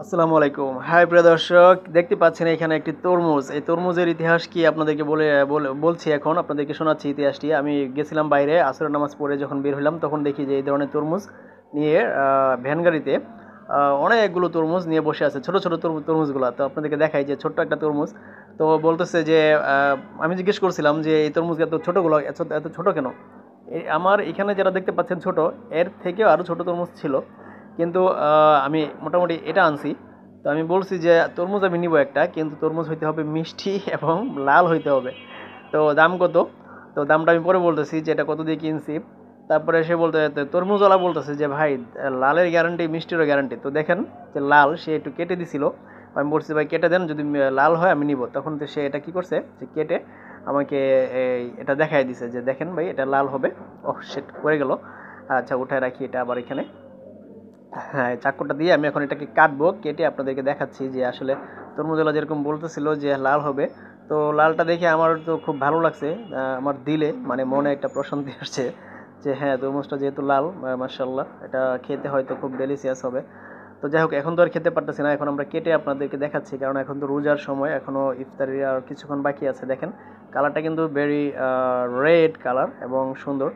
আসসালামু আলাইকুম। হাই প্রিয় দর্শক, দেখতে পাচ্ছেন এখানে একটি তরমুজ। এই তরমুজের ইতিহাস কি আপনাদেরকে বলছি, এখন আপনাদেরকে শোনাচ্ছি ইতিহাসটি। আমি গেছিলাম বাইরে, আসরের নামাজ পড়ে যখন বের হলাম তখন দেখি যে এই ধরনের তরমুজ নিয়ে ভ্যান গাড়িতে অনেকগুলো তরমুজ নিয়ে বসে আছে, ছোট ছোট তরমুজগুলো। তো আপনাদেরকে দেখাই যে ছোট্ট একটা তরমুজ। তো বলতেছে যে আমি জিজ্ঞেস করছিলাম যে এই তরমুজ এত ছোটগুলো এত ছোট কেন? আমার এখানে যারা দেখতে পাচ্ছেন ছোট, এর থেকেও আরও ছোট তরমুজ ছিল, কিন্তু আমি মোটামুটি এটা আনছি। তো আমি বলছি যে তরমুজ আমি নিব একটা, কিন্তু তরমুজ হইতে হবে মিষ্টি এবং লাল হইতে হবে। তো দাম কত? তো দামটা আমি পরে বলতেছি যে এটা কত দিয়ে কিনছি। তারপরে সে তরমুজওয়ালা বলতেছে যে ভাই, লালের গ্যারান্টি মিষ্টিরও গ্যারান্টি। তো দেখেন যে লাল সে একটু কেটে দিছিল। আমি বলছি ভাই কেটে দেন, যদি লাল হয় আমি নিব। তখন তো সে এটা কি করছে যে কেটে আমাকে এটা দেখাই দিছে যে দেখেন ভাই এটা লাল হবে। ও সেট পড়ে গেল। আচ্ছা, উঠায় রাখি এটা আবার এখানে। হ্যাঁ, চাকুটা দিয়ে আমি এখন এটাকে কাটবো, কেটে আপনাদেরকে দেখাচ্ছি যে আসলে তরমুজওয়ালা যেরকম বলতেছিল যে লাল হবে। তো লালটা দেখে আমার তো খুব ভালো লাগছে। আমার দিলে মানে মনে একটা প্রশান্তি আসছে যে হ্যাঁ, তরমুজটা যেহেতু লাল, মাশাআল্লাহ এটা খেতে হয়তো খুব ডেলিশিয়াস হবে। তো যাই হোক, এখন তো আর খেতে পারতেছি না, এখন আমরা কেটে আপনাদেরকে দেখাচ্ছি, কারণ এখন তো রোজার সময়, এখনও ইফতারির আর কিছুক্ষণ বাকি আছে। দেখেন কালারটা কিন্তু ভেরি রেড কালার এবং সুন্দর।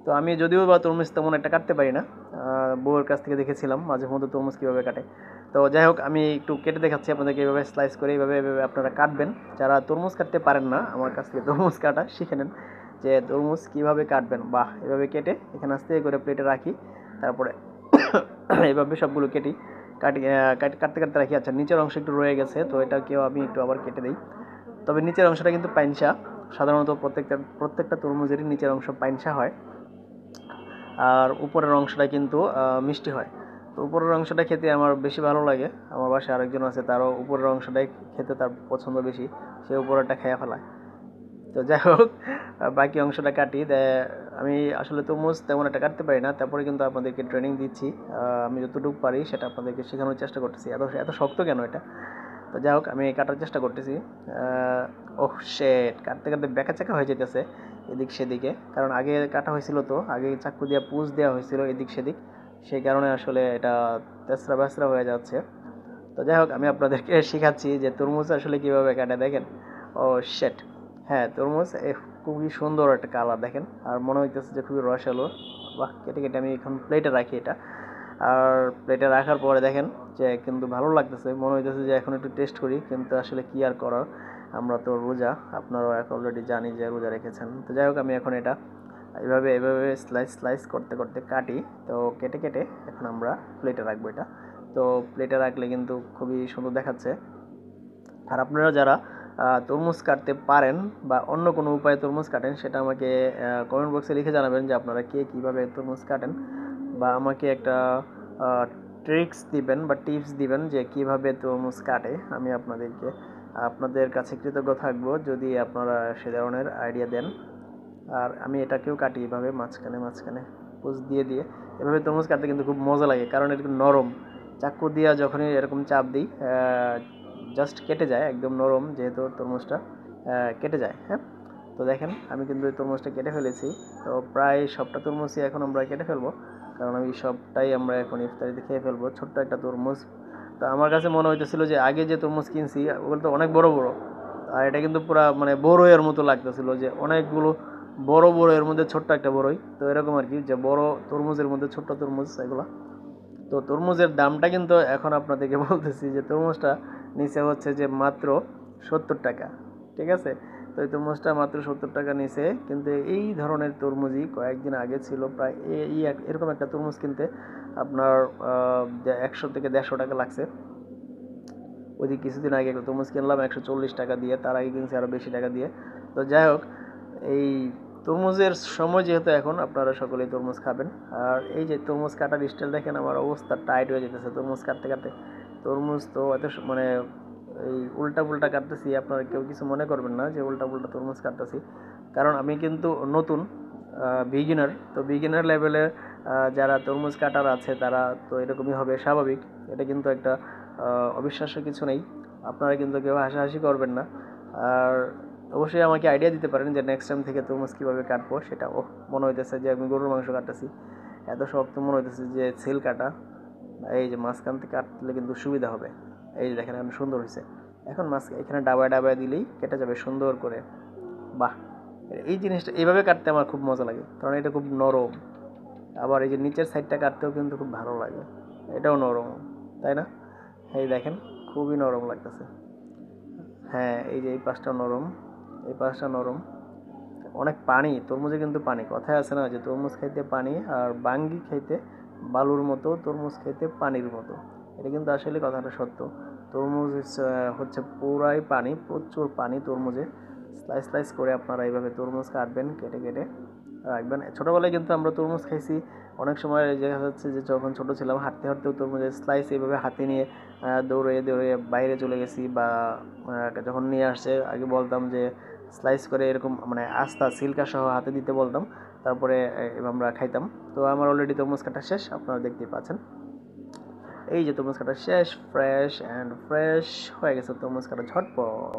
তো আমি যদিও বা তরমুজ তেমন একটা কাটতে পারি না, বউয়ের কাছ থেকে দেখেছিলাম মাঝে মধ্যে তরমুজ কীভাবে কাটে। তো যাই হোক, আমি একটু কেটে দেখাচ্ছি আপনাদেরকে, এইভাবে স্লাইস করে এইভাবে আপনারা কাটবেন। যারা তরমুজ কাটতে পারেন না, আমার কাছ থেকে তরমুজ কাটা শিখে নেন যে তরমুজ কীভাবে কাটবেন। বাহ, এভাবে কেটে এখানে আস্তে করে প্লেটে রাখি, তারপরে এইভাবে সবগুলো কাটতে কাটতে রাখি। আচ্ছা, নিচের অংশ একটু রয়ে গেছে, তো এটাকেও আমি একটু আবার কেটে দিই। তবে নিচের অংশটা কিন্তু পাইনসা। সাধারণত প্রত্যেকটা তরমুজেরই নিচের অংশ পাইনসা হয়, আর উপরের অংশটা কিন্তু মিষ্টি হয়। তো উপরের অংশটা খেতে আমার বেশি ভালো লাগে। আমার বাসায় আরেকজন আছে, তারও উপরের অংশটাই খেতে তার পছন্দ বেশি, সে উপরেরটা খেয়ে ফেলায়। তো যাই হোক, বাকি অংশটা কাটি। আমি আসলে তরমুজ তেমন একটা কাটতে পারি না, তারপরে কিন্তু আপনাদেরকে ট্রেনিং দিচ্ছি। আমি যতটুকু পারি সেটা আপনাদেরকে শেখানোর চেষ্টা করতেছি। এত এত শক্ত কেন এটা? তো যাই হোক, আমি কাটার চেষ্টা করতেছি। ওহ শেট, কাটতে কাটতে ব্যাকা চাকা হয়ে যেতেছে এদিক সেদিকে, কারণ আগে কাটা হয়েছিল, তো আগে চাকু দিয়ে পুষ দেওয়া হয়েছিল এদিক সেদিক, সেই কারণে আসলে এটা তেসরা বেসরা হয়ে যাচ্ছে। তো যাই হোক, আমি আপনাদেরকে শেখাচ্ছি যে তরমুজ আসলে কীভাবে কাটে। দেখেন, ও শেট, হ্যাঁ তরমুজ খুবই সুন্দর একটা কালার দেখেন, আর মনে হইতেছে যে খুবই রসালো। বাহ, কেটে কেটে আমি এখন প্লেটে রাখি এটা। আর প্লেটে রাখার পরে দেখেন যে কিন্তু ভালো লাগতেছে, মনে হইতেছে যে এখন একটু টেস্ট করি, কিন্তু আসলে কি আর করার, আমরা তো রোজা, আপনারাও অলরেডি জানি যে রোজা রেখেছেন। তো যাই হোক, আমি এখন এটা এভাবে এভাবে স্লাইস স্লাইস করতে করতে কাটি। তো কেটে কেটে এখন আমরা প্লেটে রাখবো এটা। তো প্লেটে রাখলে কিন্তু খুবই সুন্দর দেখাচ্ছে। আর আপনারা যারা তরমুজ কাটতে পারেন বা অন্য কোনো উপায়ে তরমুজ কাটেন, সেটা আমাকে কমেন্ট বক্সে লিখে জানাবেন যে আপনারা কে কীভাবে তরমুজ কাটেন, বা আমাকে একটা ট্রিক্স দিবেন বা টিপস দিবেন যে কিভাবে তরমুজ কাটে। আমি আপনাদের কাছে কৃতজ্ঞ থাকবো যদি আপনারা সে ধরনের আইডিয়া দেন। আর আমি এটাকেও কাটি এভাবে মাঝখানে মাঝখানে পুষ দিয়ে দিয়ে। এভাবে তরমুজ কাটতে কিন্তু খুব মজা লাগে, কারণ এটা নরম। চাকু দিয়া যখনই এরকম চাপ দিই, জাস্ট কেটে যায়, একদম নরম যেহেতু তরমুজটা, কেটে যায়। হ্যাঁ, তো দেখেন আমি কিন্তু এই তরমুজটা কেটে ফেলেছি। তো প্রায় সবটা তরমুজই এখন আমরা কেটে ফেলবো, কারণ আমি সবটাই আমরা এখন ইফতারিতে খেয়ে ফেলবো। ছোট্ট একটা তরমুজ। তো আমার কাছে মনে হইতেছিল যে আগে যে তরমুজ কিনছি ওগুলো তো অনেক বড় বড়, আর এটা কিন্তু পুরা মানে বড়ইয়ের মতো লাগতেছিল, যে অনেকগুলো বড় বড় এর মধ্যে ছোট্ট একটা বড়ই। তো এরকম আর কি, যে বড় তরমুজের মধ্যে ছোট্ট তরমুজ এগুলো। তো তরমুজের দামটা কিন্তু এখন আপনাদেরকে বলতেছি যে তরমুজটা নিচে হচ্ছে যে মাত্র 70 টাকা। ঠিক আছে, তো এই তরমুজটা মাত্র 70 টাকা নিচে, কিন্তু এই ধরনের তরমুজই কয়েকদিন আগে ছিল প্রায় এরকম একটা তরমুজ কিনতে আপনার 100 থেকে 150 টাকা লাগছে। ওইদিকে কিছুদিন আগে একটা তরমুজ কিনলাম 140 টাকা দিয়ে, তার আগে কিনছি আরও বেশি টাকা দিয়ে। তো যাই হোক, এই তরমুজের সময় যেহেতু এখন, আপনারা সকলেই তরমুজ খাবেন। আর এই যে তরমুজ কাটার স্টাইল দেখেন, আমার অবস্থা টাইট হয়ে যেতেছে তরমুজ কাটতে কাটতে। তরমুজ তো এত মানে এই উল্টা পুল্টা কাটতেছি, আপনারা কেউ কিছু মনে করবেন না যে উল্টা পুল্টা তরমুজ কাটতেছি, কারণ আমি কিন্তু নতুন বিগিনার। তো বিগিনার লেভেলের যারা তরমুজ কাটার আছে তারা তো এরকমই হবে স্বাভাবিক। এটা কিন্তু একটা অবিশ্বাস্য কিছু নেই, আপনারা কিন্তু কেউ হাসাহাসি করবেন না। আর অবশ্যই আমাকে আইডিয়া দিতে পারেন যে নেক্সট টাইম থেকে তরমুজ কীভাবে কাটবো সেটা। মনে হইতেছে যে আমি গরুর মাংস কাটতেছি, এত শক্ত মনে হইতেছে যে ছেল কাটা। এই যে মাঝখান থেকে কাটলে কিন্তু সুবিধা হবে। এই যে দেখেন এখন সুন্দর হয়েছে। এখন মাছ এখানে ডাবায় ডাবায় দিলেই কেটে যাবে সুন্দর করে। বাহ, এই জিনিসটা এইভাবে কাটতে আমার খুব মজা লাগে, কারণ এটা খুব নরম। আবার এই যে নিচের সাইডটা কাটতেও কিন্তু খুব ভালো লাগে, এটাও নরম, তাই না? এই দেখেন খুবই নরম লাগতেছে। হ্যাঁ, এই যে এই পাশটা নরম, এই পাশটা নরম। অনেক পানি, তরমুজে কিন্তু পানি, কথায় আছে না যে তরমুজ খাইতে পানি আর বাঙ্গি খাইতে বালুর মতো, তরমুজ খাইতে পানির মতো। এটা কিন্তু আসলে কথাটা সত্য। তরমুজ হচ্ছে পুরাই পানি, প্রচুর পানি তরমুজে। স্লাইস স্লাইস করে আপনারা এইভাবে তরমুজ কাটবেন, কেটে কেটে রাখবেন। ছোটোবেলায় কিন্তু আমরা তরমুজ খাইছি, অনেক সময় দেখা যাচ্ছে যে যখন ছোটো ছিলাম হাঁটতে হাঁটতেও তরমুজের স্লাইস এইভাবে হাতে নিয়ে দৌড়ে দৌড়ে বাইরে চলে গেছি, বা যখন নিয়ে আসছে আগে বলতাম যে স্লাইস করে এরকম মানে আস্তা সিল্কা সহ হাতে দিতে বলতাম, তারপরে আমরা খাইতাম। তো আমার অলরেডি তরমুজ কাটা শেষ, আপনারা দেখতেই পাচ্ছেন। এই যে তরমুজ কাটা শেষ, ফ্রেশ অ্যান্ড ফ্রেশ হয়ে গেছে তরমুজ কাটা ঝটপট।